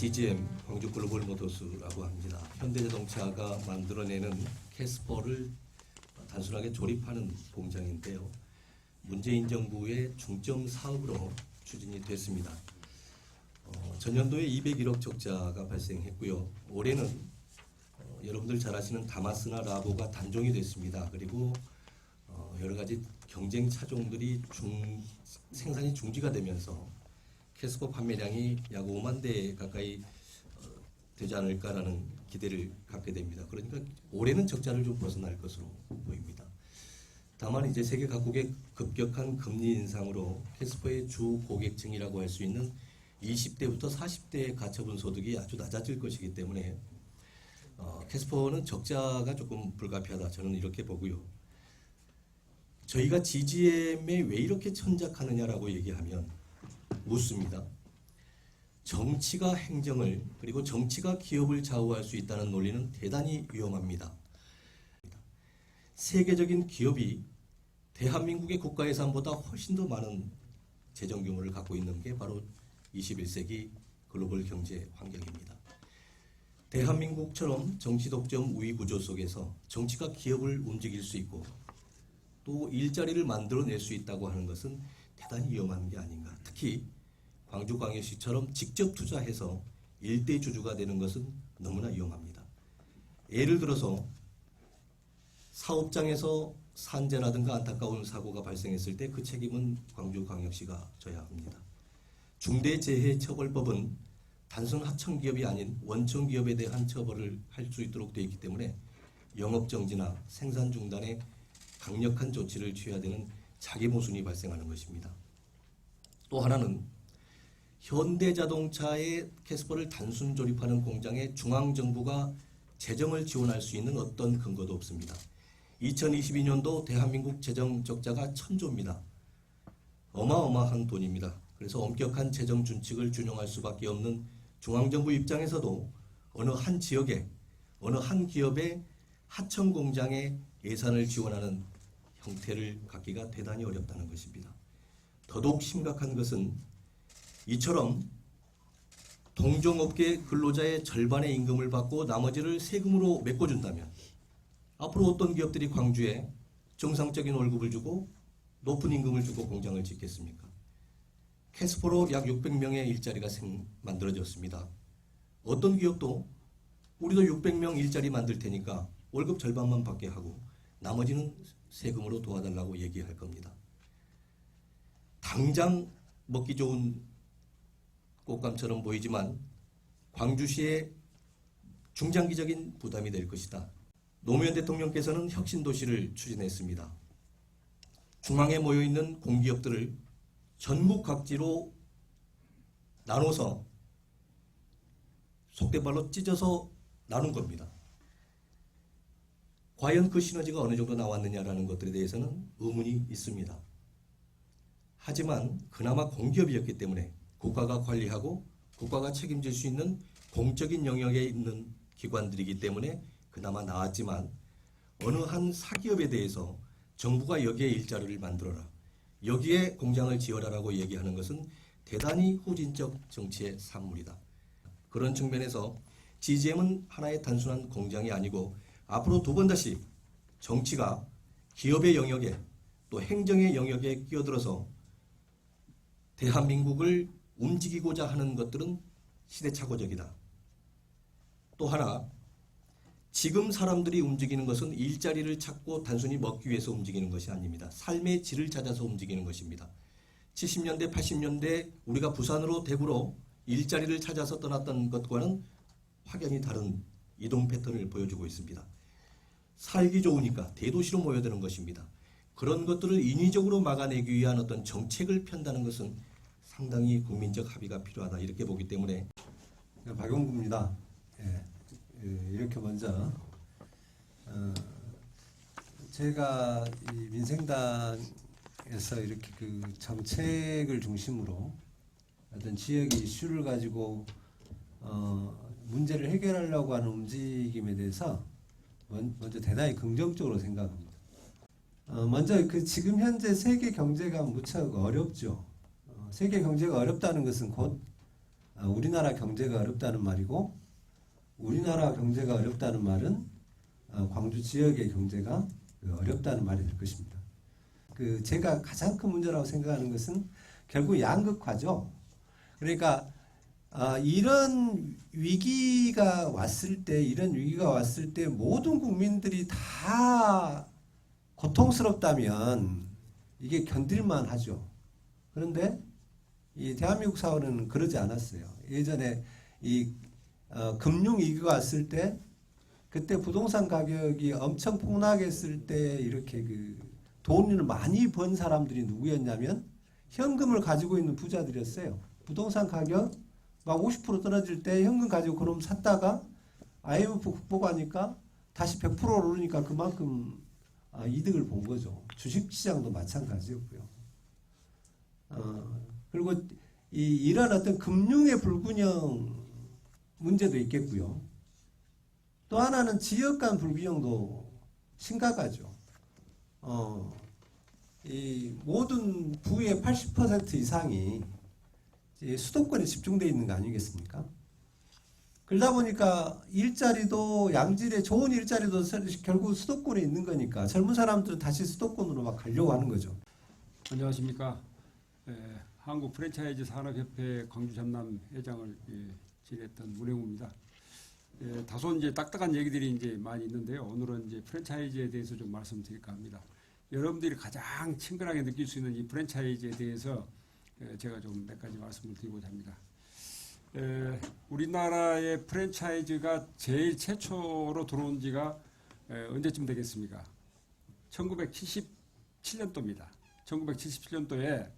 GGM 광주 글로벌 모터스라고 합니다. 현대자동차가 만들어내는 캐스퍼를 단순하게 조립하는 공장인데요. 문재인 정부의 중점 사업으로 추진이 됐습니다. 전년도에 201억 적자가 발생했고요. 올해는 여러분들 잘 아시는 다마스나 라보가 단종이 됐습니다. 그리고 여러 가지 경쟁 차종들이 생산이 중지가 되면서 캐스퍼 판매량이 약 5만 대 가까이 되지 않을까라는 기대를 갖게 됩니다. 그러니까 올해는 적자를 좀 벗어날 것으로 보입니다. 다만 이제 세계 각국의 급격한 금리 인상으로 캐스퍼의 주 고객층이라고 할 수 있는 20대부터 40대의 가처분 소득이 아주 낮아질 것이기 때문에 캐스퍼는 적자가 조금 불가피하다, 저는 이렇게 보고요. 저희가 GGM에 왜 이렇게 천작하느냐라고 얘기하면 묻습니다. 정치가 행정을, 그리고 정치가 기업을 좌우할 수 있다는 논리는 대단히 위험합니다. 세계적인 기업이 대한민국의 국가 예산보다 훨씬 더 많은 재정 규모를 갖고 있는 게 바로 21세기 글로벌 경제 환경입니다. 대한민국처럼 정치 독점 우위 구조 속에서 정치가 기업을 움직일 수 있고 또 일자리를 만들어낼 수 있다고 하는 것은 대단히 위험한 게 아닌가. 특히 광주광역시처럼 직접 투자해서 일대 주주가 되는 것은 너무나 위험합니다. 예를 들어서 사업장에서 산재라든가 안타까운 사고가 발생했을 때 그 책임은 광주광역시가 져야 합니다. 중대재해처벌법은 단순 하청기업이 아닌 원청기업에 대한 처벌을 할 수 있도록 되어 있기 때문에 영업정지나 생산 중단에 강력한 조치를 취해야 되는 자기 모순이 발생하는 것입니다. 또 하나는 현대자동차의 캐스퍼를 단순 조립하는 공장에 중앙정부가 재정을 지원할 수 있는 어떤 근거도 없습니다. 2022년도 대한민국 재정 적자가 1,000조입니다. 어마어마한 돈입니다. 그래서 엄격한 재정 준칙을 준용할 수밖에 없는 중앙정부 입장에서도 어느 한 지역에, 어느 한 기업의 하청 공장에 예산을 지원하는 형태를 갖기가 대단히 어렵다는 것입니다. 더더욱 심각한 것은 이처럼 동종업계 근로자의 절반의 임금을 받고 나머지를 세금으로 메꿔준다면 앞으로 어떤 기업들이 광주에 정상적인 월급을 주고 높은 임금을 주고 공장을 짓겠습니까? 캐스퍼로 약 600명의 일자리가 만들어졌습니다. 어떤 기업도 우리도 600명 일자리 만들 테니까 월급 절반만 받게 하고 나머지는 세금으로 도와달라고 얘기할 겁니다. 당장 먹기 좋은 꽃감처럼 보이지만 광주시의 중장기적인 부담이 될 것이다. 노무현 대통령께서는 혁신도시를 추진했습니다. 중앙에 모여있는 공기업들을 전국 각지로 나눠서 속된 말로 찢어서 나눈 겁니다. 과연 그 시너지가 어느 정도 나왔느냐라는 것들에 대해서는 의문이 있습니다. 하지만 그나마 공기업이었기 때문에 국가가 관리하고 국가가 책임질 수 있는 공적인 영역에 있는 기관들이기 때문에 그나마 나았지만 어느 한 사기업에 대해서 정부가 여기에 일자리를 만들어라, 여기에 공장을 지어라라고 얘기하는 것은 대단히 후진적 정치의 산물이다. 그런 측면에서 GGM은 하나의 단순한 공장이 아니고 앞으로 두 번 다시 정치가 기업의 영역에 또 행정의 영역에 끼어들어서 대한민국을 움직이고자 하는 것들은 시대착오적이다. 또 하나, 지금 사람들이 움직이는 것은 일자리를 찾고 단순히 먹기 위해서 움직이는 것이 아닙니다. 삶의 질을 찾아서 움직이는 것입니다. 70년대, 80년대 우리가 부산으로 대구로 일자리를 찾아서 떠났던 것과는 확연히 다른 이동 패턴을 보여주고 있습니다. 살기 좋으니까 대도시로 모여드는 것입니다. 그런 것들을 인위적으로 막아내기 위한 어떤 정책을 편다는 것은 상당히 국민적 합의가 필요하다, 이렇게 보기 때문에. 박용구입니다. 이렇게 먼저 제가 이 민생당에서 이렇게 그 정책을 중심으로 어떤 지역의 이슈를 가지고 문제를 해결하려고 하는 움직임에 대해서 먼저 대단히 긍정적으로 생각합니다. 먼저 그 지금 현재 세계 경제가 무척 어렵죠. 세계 경제가 어렵다는 것은 곧 우리나라 경제가 어렵다는 말이고, 우리나라 경제가 어렵다는 말은 광주 지역의 경제가 어렵다는 말이 될 것입니다. 제가 가장 큰 문제라고 생각하는 것은 결국 양극화죠. 그러니까 이런 위기가 왔을 때 모든 국민들이 다 고통스럽다면 이게 견딜만 하죠. 그런데 이 대한민국 사회는 그러지 않았어요. 예전에 금융 위기가 왔을 때 그때 부동산 가격이 엄청 폭락했을 때 이렇게 돈을 많이 번 사람들이 누구였냐면 현금을 가지고 있는 부자들이었어요. 부동산 가격 막 50% 떨어질 때 현금 가지고 그럼 샀다가 IMF 극복하니까 다시 100% 오르니까 그만큼 이득을 본 거죠. 주식시장도 마찬가지였고요. 그리고 이런 어떤 금융의 불균형 문제도 있겠고요. 또 하나는 지역 간 불균형도 심각하죠. 이 모든 부의 80% 이상이 수도권에 집중되어 있는 거 아니겠습니까? 그러다 보니까 일자리도 양질의 좋은 일자리도 결국 수도권에 있는 거니까 젊은 사람들은 다시 수도권으로 막 가려고 하는 거죠. 안녕하십니까. 한국 프랜차이즈 산업협회 광주 전남 회장을 지냈던 문행우입니다. 다소 이제 딱딱한 얘기들이 이제 많이 있는데요. 오늘은 이제 프랜차이즈에 대해서 좀 말씀드릴까 합니다. 여러분들이 가장 친근하게 느낄 수 있는 이 프랜차이즈에 대해서 제가 좀 몇 가지 말씀을 드리고자 합니다. 우리나라의 프랜차이즈가 제일 최초로 들어온 지가 언제쯤 되겠습니까? 1977년도입니다. 1977년도에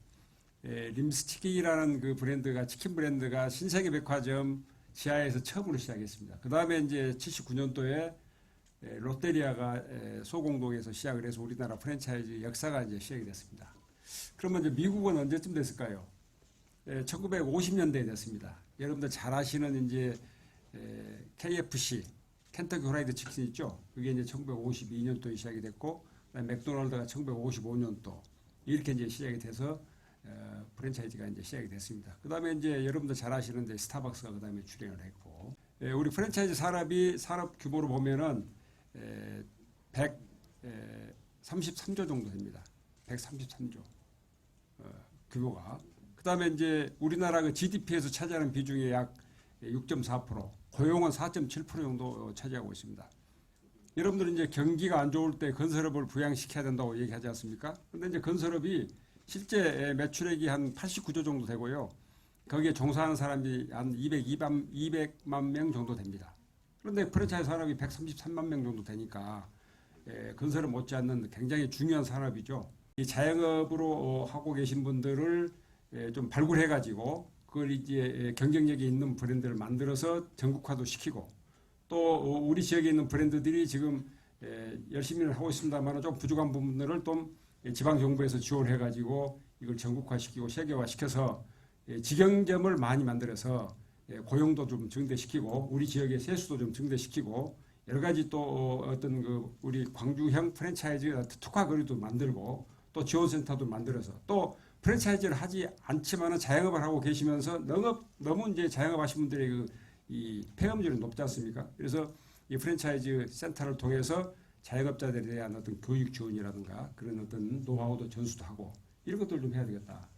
림스틱이라는 그 브랜드가 치킨 브랜드가 신세계 백화점 지하에서 처음으로 시작했습니다. 그 다음에 이제 79년도에 롯데리아가 소공동에서 시작을 해서 우리나라 프랜차이즈 역사가 이제 시작이 됐습니다. 그러면 이제 미국은 언제쯤 됐을까요? 1950년대에 됐습니다. 여러분들 잘 아시는 이제 KFC, 켄터키 프라이드 치킨 있죠? 그게 이제 1952년도에 시작이 됐고, 맥도날드가 1955년도 이렇게 이제 시작이 돼서 프랜차이즈가 이제 시작이 됐습니다. 그 다음에 이제 여러분들 잘 아시는 이제 스타벅스가 그 다음에 출연을 했고, 우리 프랜차이즈 산업 규모로 보면은 133조 정도 됩니다. 133조 규모가. 그 다음에 이제 우리나라 그 GDP에서 차지하는 비중이 약 6.4%, 고용은 4.7% 정도 차지하고 있습니다. 여러분들은 이제 경기가 안 좋을 때 건설업을 부양시켜야 된다고 얘기하지 않습니까? 그런데 이제 건설업이 실제 매출액이 한 89조 정도 되고요. 거기에 종사하는 사람이 한 200만 명 정도 됩니다. 그런데 프랜차이즈 산업이 133만 명 정도 되니까 건설을 못지않는 굉장히 중요한 산업이죠. 이 자영업으로 하고 계신 분들을 좀 발굴해가지고 그걸 이제 경쟁력이 있는 브랜드를 만들어서 전국화도 시키고 또 우리 지역에 있는 브랜드들이 지금 열심히 하고 있습니다만 좀 부족한 부분들을 좀 지방정부에서 지원해가지고 이걸 전국화시키고 세계화시켜서 직영점을 많이 만들어서 고용도 좀 증대시키고 우리 지역의 세수도 좀 증대시키고 여러 가지 또 어떤 그 우리 광주형 프랜차이즈 특화거리도 만들고 또 지원센터도 만들어서 또 프랜차이즈를 하지 않지만은 자영업을 하고 계시면서 너무 이제 자영업 하신 분들의 이 폐업률이 높지 않습니까? 그래서 이 프랜차이즈 센터를 통해서 자영업자들에 대한 어떤 교육 지원이라든가 그런 어떤 노하우도 전수도 하고 이런 것들 좀 해야 되겠다.